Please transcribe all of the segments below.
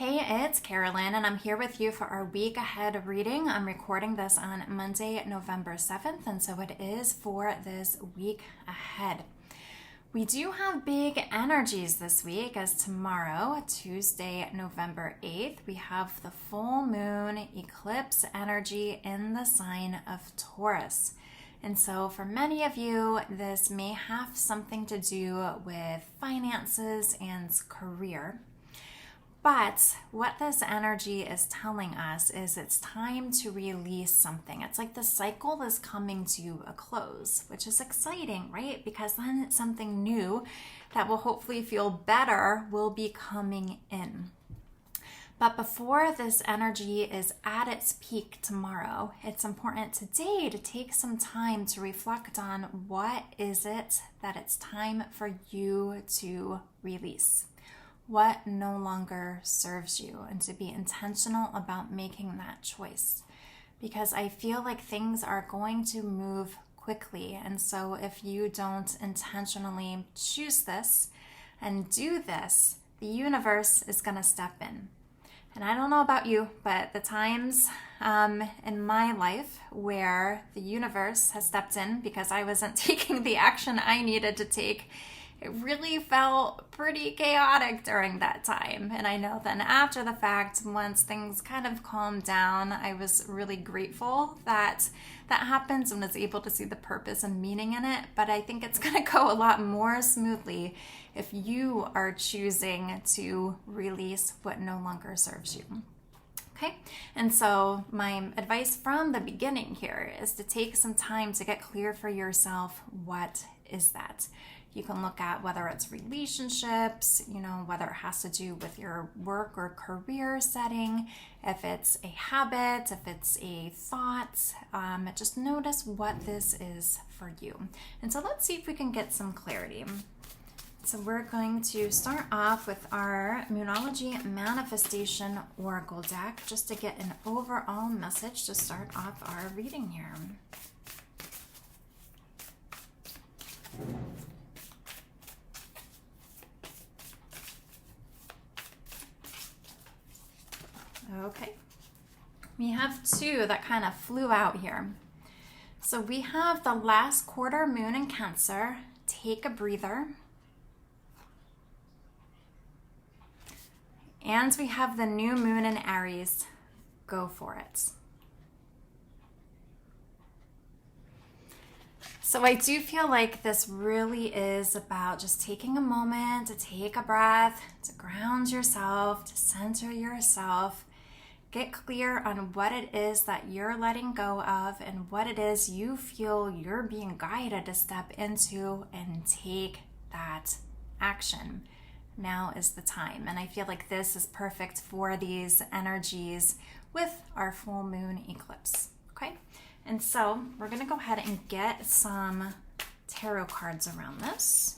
Hey, it's Carolyn, and I'm here with you for our week ahead reading. I'm recording this on Monday, November 7th, and so it is for this week ahead. We do have big energies this week, as tomorrow, Tuesday, November 8th, we have the full moon eclipse energy in the sign of Taurus. And so for many of you, this may have something to do with finances and career. But what this energy is telling us is it's time to release something. It's like the cycle is coming to a close, which is exciting, right? Because then something new that will hopefully feel better will be coming in. But before this energy is at its peak tomorrow, it's important today to take some time to reflect on what is it that it's time for you to release. What no longer serves you, and to be intentional about making that choice. Because I feel like things are going to move quickly, and so if you don't intentionally choose this and do this, the universe is going to step in. And I don't know about you, but the times in my life where the universe has stepped in because I wasn't taking the action I needed to take, it really felt pretty chaotic during that time. And I know then after the fact, once things kind of calmed down, I was really grateful that that happened and was able to see the purpose and meaning in it. But I think it's going to go a lot more smoothly if you are choosing to release what no longer serves you. Okay, and so my advice from the beginning here is to take some time to get clear for yourself, what is that? You can look at whether it's relationships, whether it has to do with your work or career setting, if it's a habit, if it's a thought, just notice what this is for you. And so let's see if we can get some clarity. So we're going to start off with our Moonology Manifestation Oracle deck, just to get an overall message to start off our reading here. Okay, we have two that kind of flew out here. So we have the last quarter moon in Cancer, take a breather. And we have the new moon in Aries, go for it. So I do feel like this really is about just taking a moment to take a breath, to ground yourself, to center yourself. Get clear on what it is that you're letting go of and what it is you feel you're being guided to step into and take that action. Now is the time. And I feel like this is perfect for these energies with our full moon eclipse. Okay? And so we're going to go ahead and get some tarot cards around this.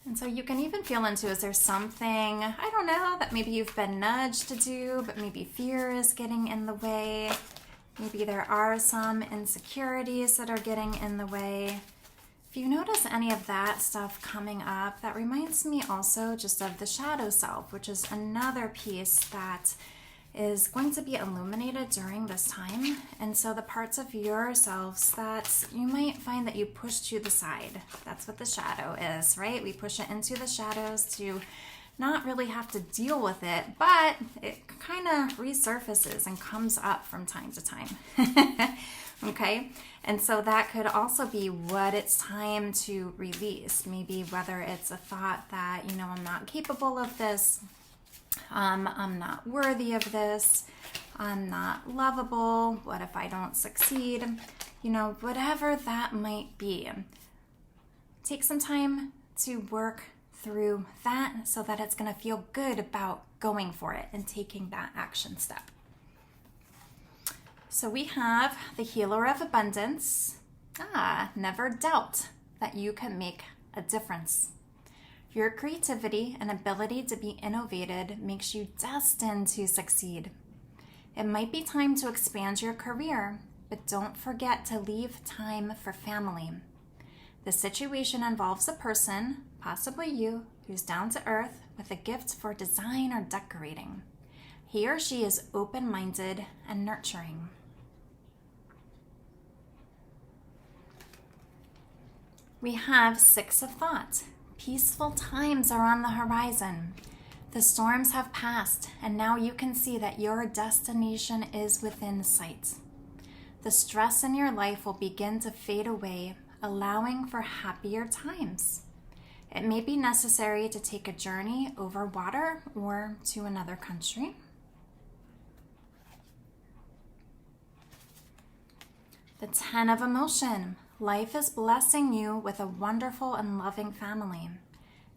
And so you can even feel into, is there something, I don't know, that maybe you've been nudged to do, but maybe fear is getting in the way. Maybe there are some insecurities that are getting in the way. If you notice any of that stuff coming up, that reminds me also just of the shadow self, which is another piece that is going to be illuminated during this time. And so the parts of yourselves that you might find that you push to the side, that's what the shadow is, right? We push it into the shadows to not really have to deal with it, but it kind of resurfaces and comes up from time to time. Okay, and so that could also be what it's time to release. Maybe whether it's a thought that, I'm not capable of this, I'm not worthy of this, I'm not lovable, what if I don't succeed? Whatever that might be. Take some time to work through that so that it's going to feel good about going for it and taking that action step. So we have the Healer of Abundance. Never doubt that you can make a difference. Your creativity and ability to be innovative makes you destined to succeed. It might be time to expand your career, but don't forget to leave time for family. The situation involves a person, possibly you, who's down to earth with a gift for design or decorating. He or she is open-minded and nurturing. We have Six of Thought. Peaceful times are on the horizon. The storms have passed, and now you can see that your destination is within sight. The stress in your life will begin to fade away, allowing for happier times. It may be necessary to take a journey over water or to another country. The 10 of Emotion. Life is blessing you with a wonderful and loving family.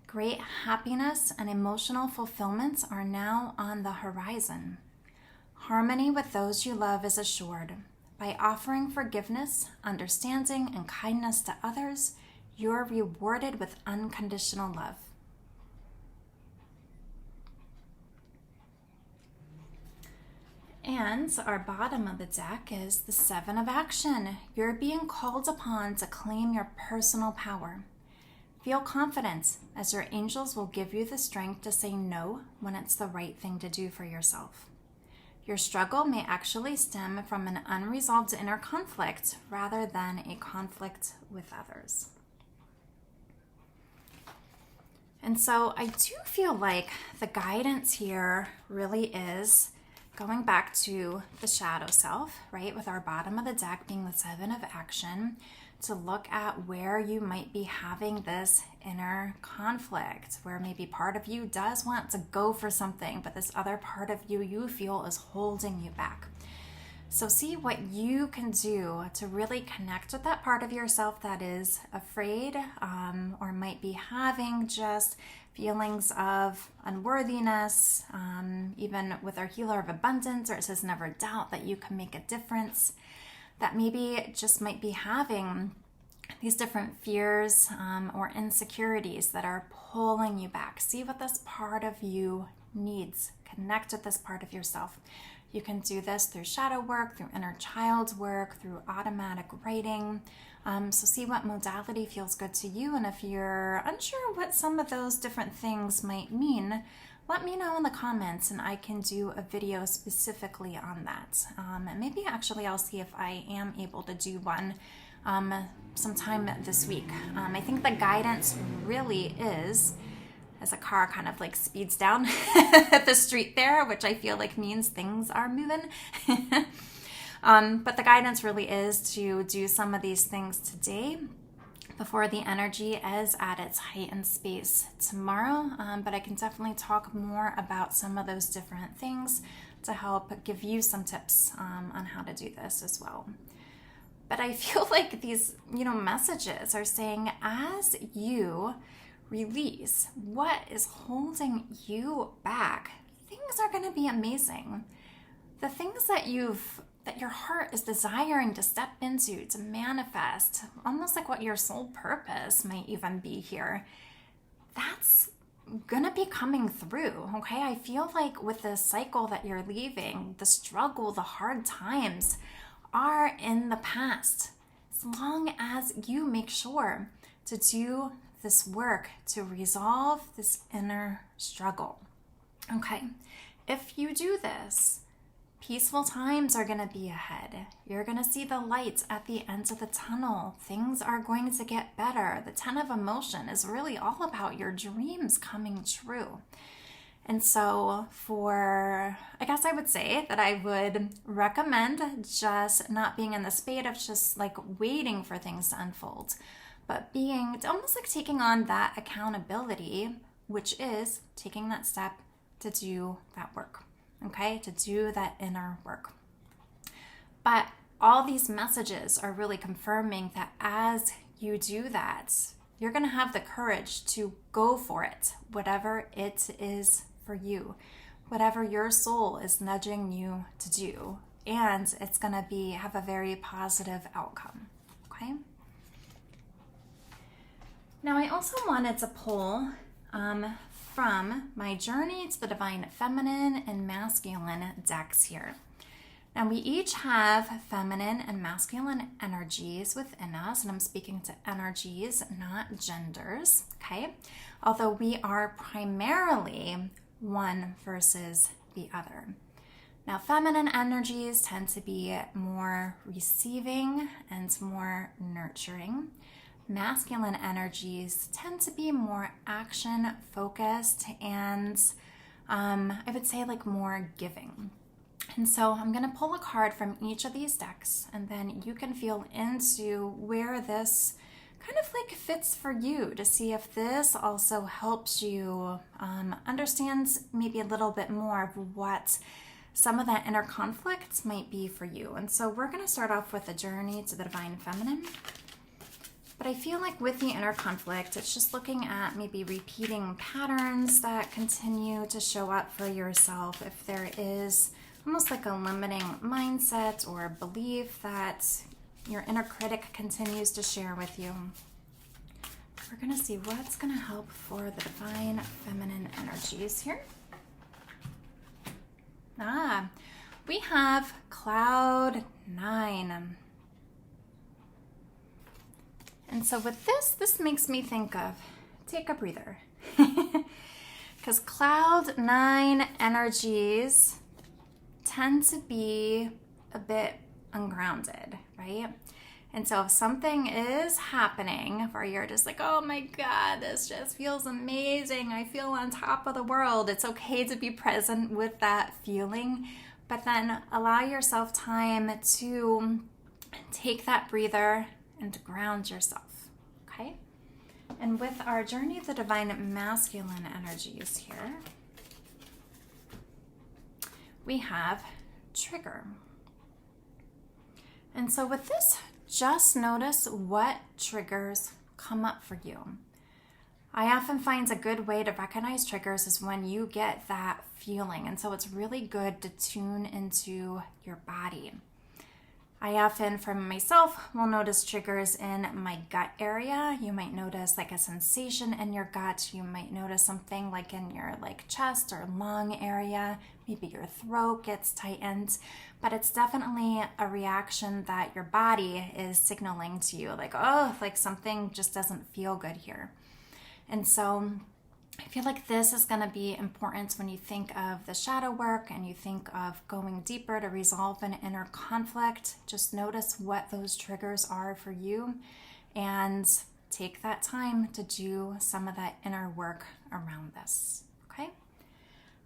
Great happiness and emotional fulfillment are now on the horizon. Harmony with those you love is assured. By offering forgiveness, understanding, and kindness to others, you're rewarded with unconditional love. And our bottom of the deck is the Seven of Action. You're being called upon to claim your personal power. Feel confident, as your angels will give you the strength to say no when it's the right thing to do for yourself. Your struggle may actually stem from an unresolved inner conflict rather than a conflict with others. And so I do feel like the guidance here really is going back to the shadow self, right? With our bottom of the deck being the Seven of Action, to look at where you might be having this inner conflict, where maybe part of you does want to go for something, but this other part of you feel is holding you back. So see what you can do to really connect with that part of yourself that is afraid, or might be having just feelings of unworthiness, even with our Healer of Abundance, or it says never doubt that you can make a difference, that maybe just might be having these different fears or insecurities that are pulling you back. See what this part of you needs. Connect with this part of yourself. You can do this through shadow work, through inner child work, through automatic writing. So see what modality feels good to you. And if you're unsure what some of those different things might mean, let me know in the comments and I can do a video specifically on that. And maybe actually I'll see if I am able to do one sometime this week. I think the guidance really is, as a car kind of like speeds down the street there, which I feel like means things are moving. But the guidance really is to do some of these things today before the energy is at its heightened space tomorrow. But I can definitely talk more about some of those different things to help give you some tips on how to do this as well. But I feel like these, messages are saying as you release what is holding you back, things are going to be amazing. The things that your heart is desiring to step into, to manifest, almost like what your soul purpose might even be here, that's gonna be coming through, okay? I feel like with the cycle that you're leaving, the struggle, the hard times are in the past. As long as you make sure to do this work to resolve this inner struggle, okay? If you do this, peaceful times are going to be ahead. You're going to see the lights at the end of the tunnel. Things are going to get better. The 10 of Emotion is really all about your dreams coming true. And so I guess I would say that I would recommend just not being in the state of just like waiting for things to unfold, but being almost like taking on that accountability, which is taking that step to do that work. Okay, to do that inner work. But all these messages are really confirming that as you do that, you're going to have the courage to go for it, whatever it is for you, whatever your soul is nudging you to do, and it's going to have a very positive outcome. Okay. Now, I also wanted to pull from my Journey to the Divine Feminine and Masculine decks here. Now, we each have feminine and masculine energies within us, and I'm speaking to energies, not genders, okay? Although we are primarily one versus the other. Now, feminine energies tend to be more receiving and more nurturing. Masculine energies tend to be more action focused and I would say like more giving. And so I'm going to pull a card from each of these decks, and then you can feel into where this kind of like fits for you to see if this also helps you understand maybe a little bit more of what some of that inner conflict might be for you. And so we're going to start off with a journey to the divine feminine. But I feel like with the inner conflict, it's just looking at maybe repeating patterns that continue to show up for yourself. If there is almost like a limiting mindset or belief that your inner critic continues to share with you. We're going to see what's going to help for the divine feminine energies here. We have Cloud 9. And so with this makes me think of, take a breather. Because Cloud 9 energies tend to be a bit ungrounded, right? And so if something is happening where you're just like, oh my God, this just feels amazing, I feel on top of the world, it's okay to be present with that feeling, but then allow yourself time to take that breather and to ground yourself, okay? And with our journey of the divine masculine energies here, we have trigger. And so with this, just notice what triggers come up for you. I often find a good way to recognize triggers is when you get that feeling. And so it's really good to tune into your body. I often, for myself, will notice triggers in my gut area. You might notice like a sensation in your gut. You might notice something like in your like chest or lung area. Maybe your throat gets tightened. But it's definitely a reaction that your body is signaling to you. Like, oh, like something just doesn't feel good here. And so I feel like this is going to be important when you think of the shadow work and you think of going deeper to resolve an inner conflict. Just notice what those triggers are for you and take that time to do some of that inner work around this, okay?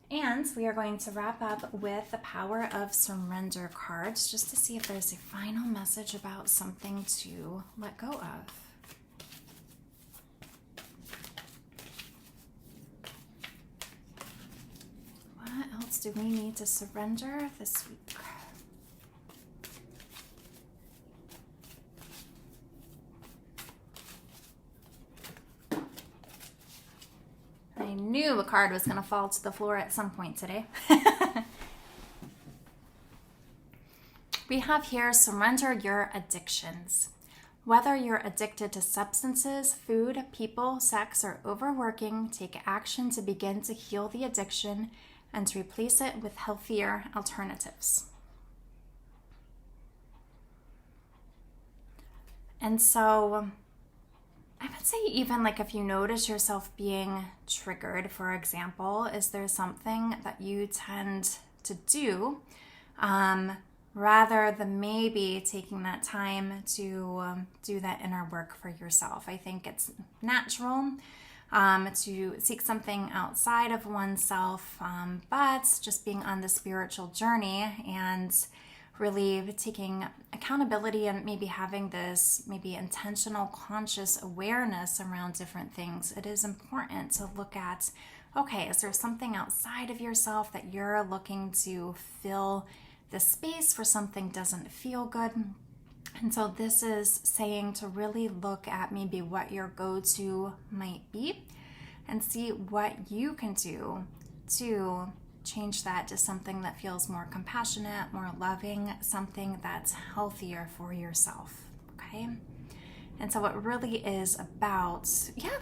And we are going to wrap up with the Power of Surrender cards just to see if there's a final message about something to let go of. What else do we need to surrender this week? I knew a card was going to fall to the floor at some point today. We have here, surrender your addictions. Whether you're addicted to substances, food, people, sex, or overworking, take action to begin to heal the addiction and to replace it with healthier alternatives. And so I would say even like if you notice yourself being triggered, for example, is there something that you tend to do rather than maybe taking that time to do that inner work for yourself? I think it's natural to seek something outside of oneself, but just being on the spiritual journey and really taking accountability and maybe having this maybe intentional conscious awareness around different things, it is important to look at, okay, is there something outside of yourself that you're looking to fill the space for something doesn't feel good? And so this is saying to really look at maybe what your go-to might be and see what you can do to change that to something that feels more compassionate, more loving, something that's healthier for yourself, okay? And so it really is about,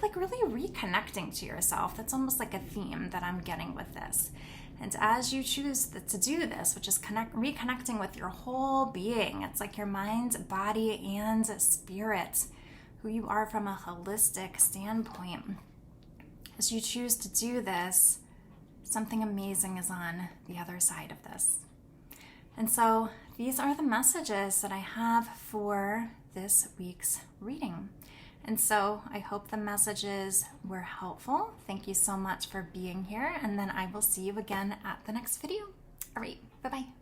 like really reconnecting to yourself. That's almost like a theme that I'm getting with this. And as you choose to do this, which is reconnecting with your whole being, it's like your mind, body, and spirit, who you are from a holistic standpoint. As you choose to do this, something amazing is on the other side of this. And so these are the messages that I have for this week's reading. And so I hope the messages were helpful. Thank you so much for being here. And then I will see you again at the next video. All right, bye-bye.